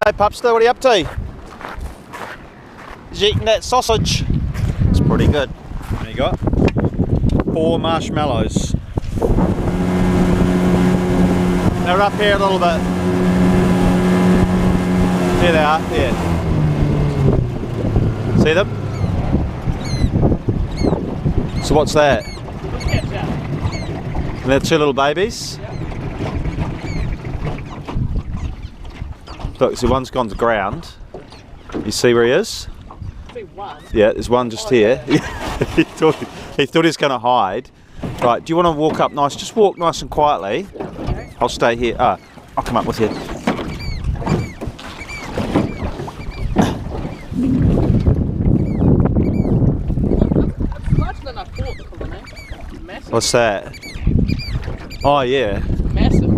Hey Pupster, what are you up to? Is you eating that sausage? It's pretty good. There you go. 4 marshmallows. They're up here a little bit. There they are, there. See them? So what's that? And they're 2 little babies? Look, so one's gone to ground. You see where he is? One. Yeah, there's one just here. he thought he was going to hide. Right, do you want to walk up nice? Just walk nice and quietly. Okay. I'll stay here. I'll come up with you. It's larger than I thought, the colony. Massive. What's that? Oh yeah, Massive.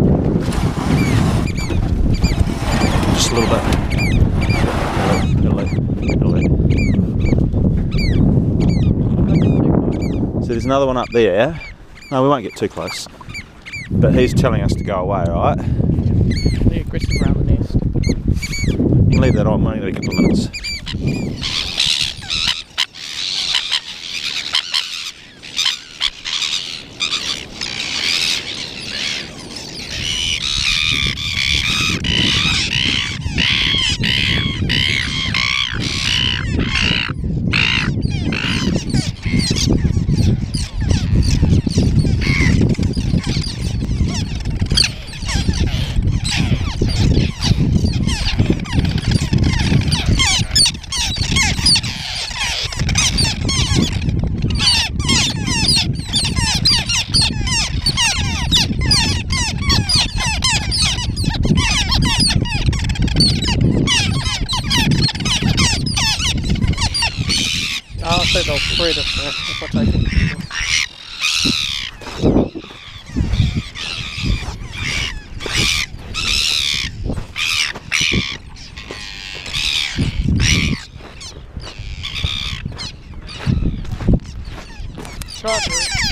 just a little bit. So there's another one up there. No, we won't get too close. But he's telling us to go away, right? They're aggressive around the nest. You can leave that on, only a couple of minutes. I'll say they'll spread if I take it. Try it.